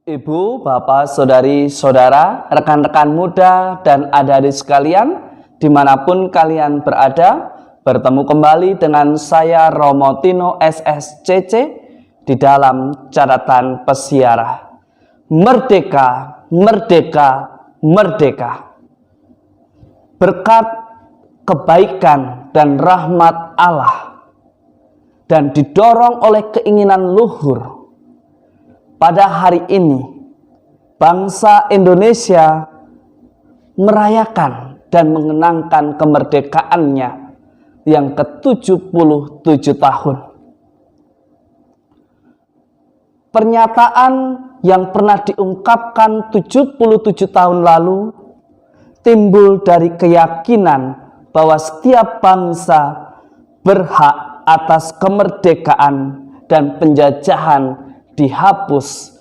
Ibu, bapak, saudari, saudara, rekan-rekan muda, dan adik-adik sekalian, dimanapun kalian berada, bertemu kembali dengan saya Romo Tino SSCC di dalam catatan pesiara. Merdeka, merdeka, merdeka. Berkat kebaikan dan rahmat Allah dan didorong oleh keinginan luhur, pada hari ini bangsa Indonesia merayakan dan mengenangkan kemerdekaannya yang ke-77 tahun. Pernyataan yang pernah diungkapkan 77 tahun lalu timbul dari keyakinan bahwa setiap bangsa berhak atas kemerdekaan dan penjajahan dihapus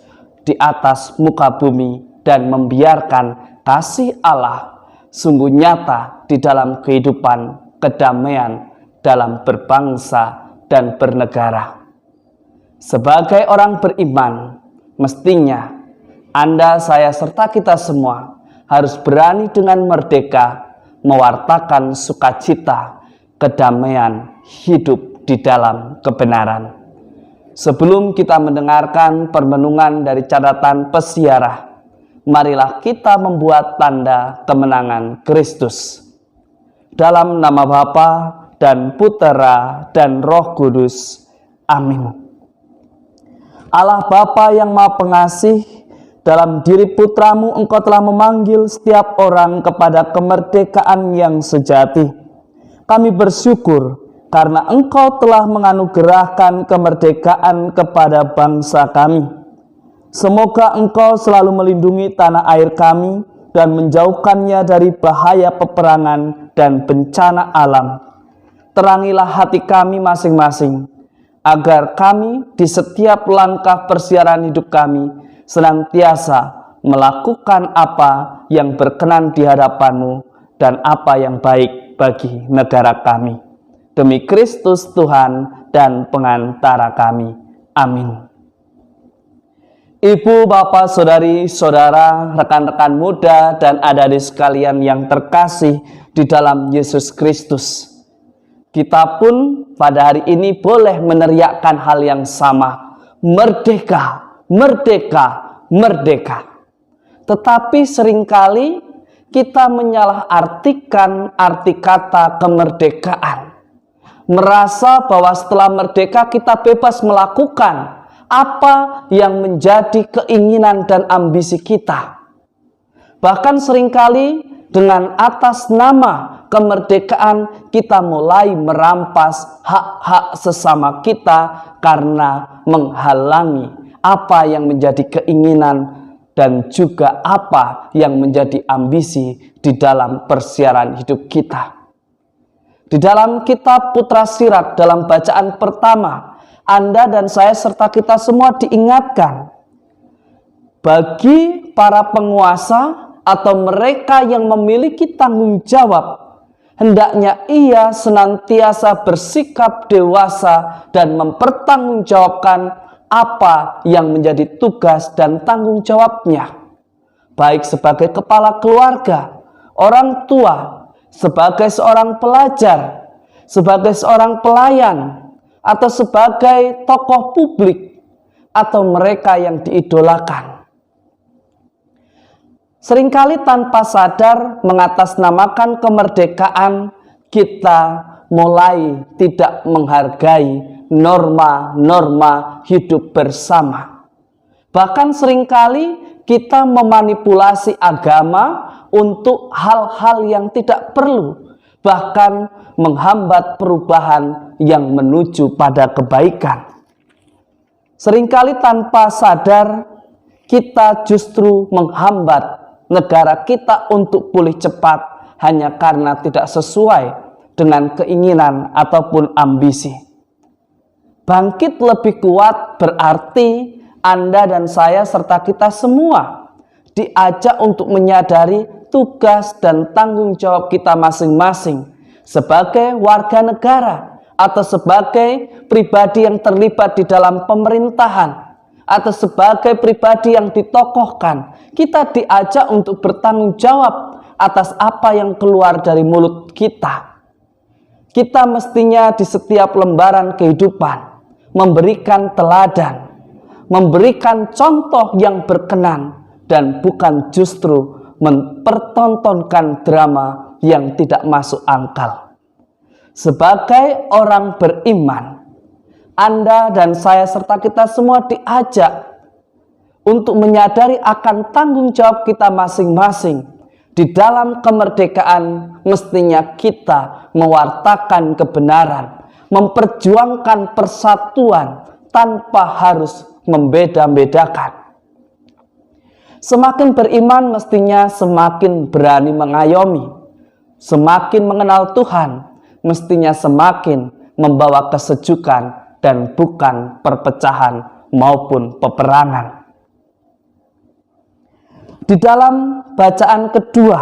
di atas muka bumi dan membiarkan kasih Allah sungguh nyata di dalam kehidupan kedamaian dalam berbangsa dan bernegara. Sebagai orang beriman, mestinya Anda, saya, serta kita semua harus berani dengan merdeka mewartakan sukacita, kedamaian, hidup di dalam kebenaran. Sebelum kita mendengarkan permenungan dari catatan pesiara, marilah kita membuat tanda kemenangan Kristus. Dalam nama Bapa dan Putera dan Roh Kudus. Amin. Allah Bapa yang Maha Pengasih, dalam diri Putramu Engkau telah memanggil setiap orang kepada kemerdekaan yang sejati. Kami bersyukur karena Engkau telah menganugerahkan kemerdekaan kepada bangsa kami. Semoga Engkau selalu melindungi tanah air kami dan menjauhkannya dari bahaya peperangan dan bencana alam. Terangilah hati kami masing-masing, agar kami di setiap langkah persiaran hidup kami senantiasa melakukan apa yang berkenan di hadapan-Mu dan apa yang baik bagi negara kami. Demi Kristus Tuhan dan pengantara kami. Amin. Ibu, bapak, saudari, saudara, rekan-rekan muda, dan adik-adik sekalian yang terkasih di dalam Yesus Kristus. Kita pun pada hari ini boleh meneriakkan hal yang sama. Merdeka, merdeka, merdeka. Tetapi seringkali kita menyalahartikan arti kata kemerdekaan. Merasa bahwa setelah merdeka kita bebas melakukan apa yang menjadi keinginan dan ambisi kita. Bahkan seringkali dengan atas nama kemerdekaan kita mulai merampas hak-hak sesama kita karena menghalangi apa yang menjadi keinginan dan juga apa yang menjadi ambisi di dalam persiaran hidup kita. Di dalam kitab Putra Sirat dalam bacaan pertama, Anda dan saya serta kita semua diingatkan, bagi para penguasa atau mereka yang memiliki tanggung jawab, hendaknya ia senantiasa bersikap dewasa dan mempertanggungjawabkan apa yang menjadi tugas dan tanggung jawabnya, baik sebagai kepala keluarga, orang tua, sebagai seorang pelajar, sebagai seorang pelayan, atau sebagai tokoh publik, atau mereka yang diidolakan. Seringkali tanpa sadar mengatasnamakan kemerdekaan, kita mulai tidak menghargai norma-norma hidup bersama. Bahkan seringkali kita memanipulasi agama untuk hal-hal yang tidak perlu, bahkan menghambat perubahan yang menuju pada kebaikan. Seringkali tanpa sadar kita justru menghambat negara kita untuk pulih cepat hanya karena tidak sesuai dengan keinginan ataupun ambisi. Bangkit lebih kuat berarti Anda dan saya serta kita semua diajak untuk menyadari tugas dan tanggung jawab kita masing-masing sebagai warga negara atau sebagai pribadi yang terlibat di dalam pemerintahan atau sebagai pribadi yang ditokohkan, kita diajak untuk bertanggung jawab atas apa yang keluar dari mulut kita. Kita mestinya di setiap lembaran kehidupan memberikan teladan, memberikan contoh yang berkenan, dan bukan justru mempertontonkan drama yang tidak masuk akal. Sebagai orang beriman, Anda dan saya serta kita semua diajak untuk menyadari akan tanggung jawab kita masing-masing. Di dalam kemerdekaan mestinya kita mewartakan kebenaran, memperjuangkan persatuan tanpa harus membeda-bedakan. Semakin beriman mestinya semakin berani mengayomi, semakin mengenal Tuhan mestinya semakin membawa kesejukan dan bukan perpecahan maupun peperangan. Di dalam bacaan kedua,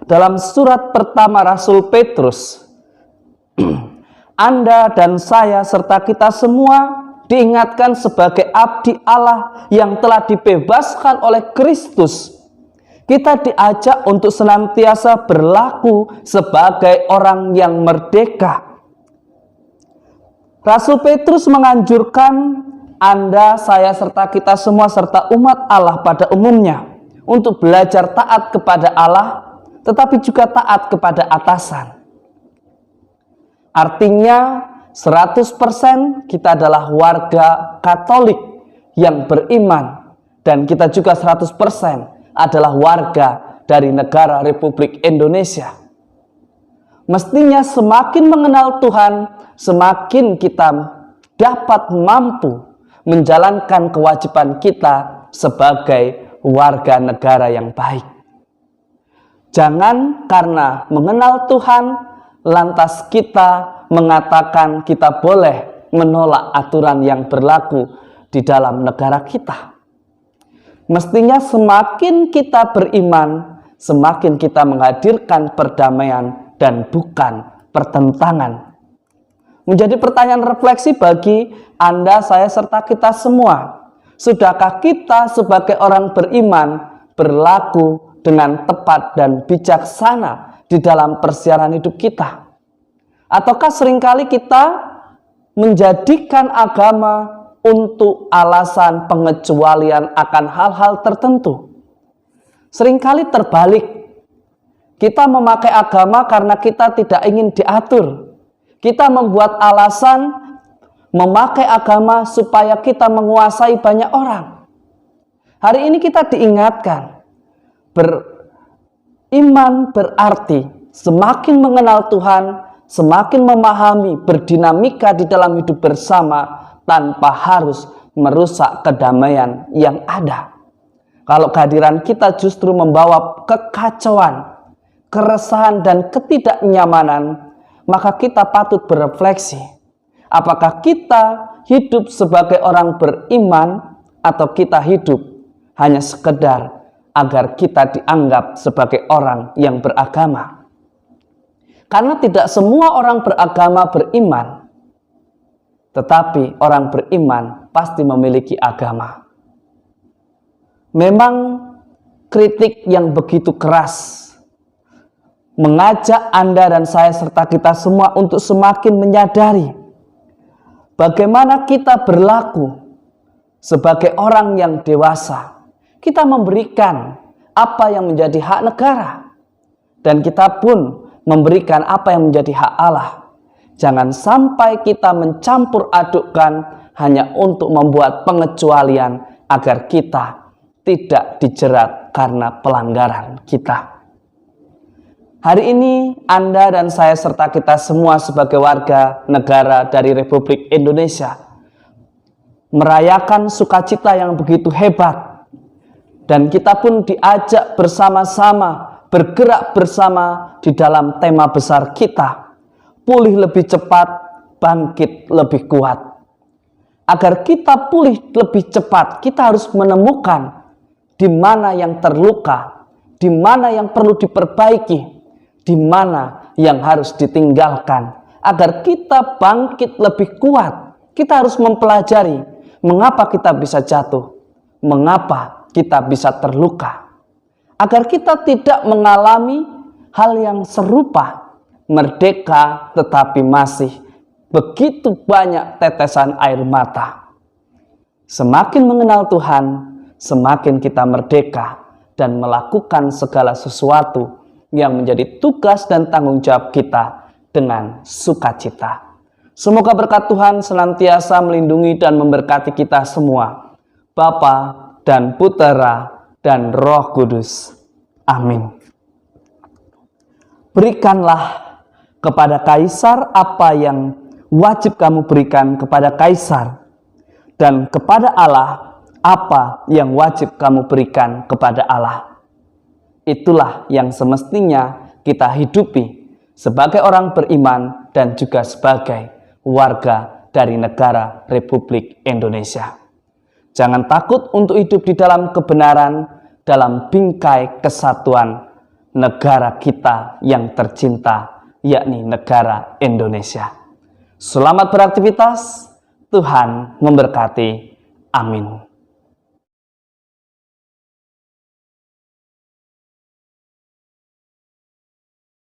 dalam surat pertama Rasul Petrus, Anda dan saya serta kita semua diingatkan sebagai abdi Allah yang telah dibebaskan oleh Kristus. Kita diajak untuk senantiasa berlaku sebagai orang yang merdeka. Rasul Petrus menganjurkan Anda, saya, serta kita semua, serta umat Allah pada umumnya untuk belajar taat kepada Allah, tetapi juga taat kepada atasan. Artinya 100% kita adalah warga Katolik yang beriman, dan kita juga 100% adalah warga dari negara Republik Indonesia. Mestinya semakin mengenal Tuhan, semakin kita dapat mampu menjalankan kewajiban kita sebagai warga negara yang baik. Jangan karena mengenal Tuhan, lantas kita mengatakan kita boleh menolak aturan yang berlaku di dalam negara kita. Mestinya semakin kita beriman, semakin kita menghadirkan perdamaian dan bukan pertentangan. Menjadi pertanyaan refleksi bagi Anda, saya, serta kita semua. Sudahkah kita sebagai orang beriman berlaku dengan tepat dan bijaksana di dalam persiaran hidup kita? Ataukah seringkali kita menjadikan agama untuk alasan pengecualian akan hal-hal tertentu? Seringkali terbalik. Kita memakai agama karena kita tidak ingin diatur. Kita membuat alasan memakai agama supaya kita menguasai banyak orang. Hari ini kita diingatkan, beriman berarti semakin mengenal Tuhan, semakin memahami, berdinamika di dalam hidup bersama tanpa harus merusak kedamaian yang ada. Kalau kehadiran kita justru membawa kekacauan, keresahan, dan ketidaknyamanan, maka kita patut berefleksi. Apakah kita hidup sebagai orang beriman atau kita hidup hanya sekedar agar kita dianggap sebagai orang yang beragama? Karena tidak semua orang beragama beriman, tetapi orang beriman pasti memiliki agama. Memang kritik yang begitu keras mengajak Anda dan saya serta kita semua untuk semakin menyadari bagaimana kita berlaku sebagai orang yang dewasa. Kita memberikan apa yang menjadi hak negara, dan kita pun memberikan apa yang menjadi hak Allah. Jangan sampai kita mencampur adukkan hanya untuk membuat pengecualian agar kita tidak dijerat karena pelanggaran kita. Hari ini Anda dan saya serta kita semua sebagai warga negara dari Republik Indonesia merayakan sukacita yang begitu hebat, dan kita pun diajak bersama-sama bergerak bersama di dalam tema besar kita, pulih lebih cepat, bangkit lebih kuat. Agar kita pulih lebih cepat, kita harus menemukan di mana yang terluka, di mana yang perlu diperbaiki, di mana yang harus ditinggalkan. Agar kita bangkit lebih kuat, kita harus mempelajari Mengapa kita bisa jatuh? Mengapa kita bisa terluka? Agar kita tidak mengalami hal yang serupa, merdeka tetapi masih begitu banyak tetesan air mata. Semakin mengenal Tuhan, semakin kita merdeka dan melakukan segala sesuatu yang menjadi tugas dan tanggung jawab kita dengan sukacita. Semoga berkat Tuhan senantiasa melindungi dan memberkati kita semua, Bapa dan Putera dan Roh Kudus. Amin. Berikanlah kepada Kaisar apa yang wajib kamu berikan kepada Kaisar, dan kepada Allah apa yang wajib kamu berikan kepada Allah. Itulah yang semestinya kita hidupi sebagai orang beriman dan juga sebagai warga dari negara Republik Indonesia. Jangan takut untuk hidup di dalam kebenaran, dalam bingkai kesatuan negara kita yang tercinta, yakni negara Indonesia. Selamat beraktivitas, Tuhan memberkati. Amin.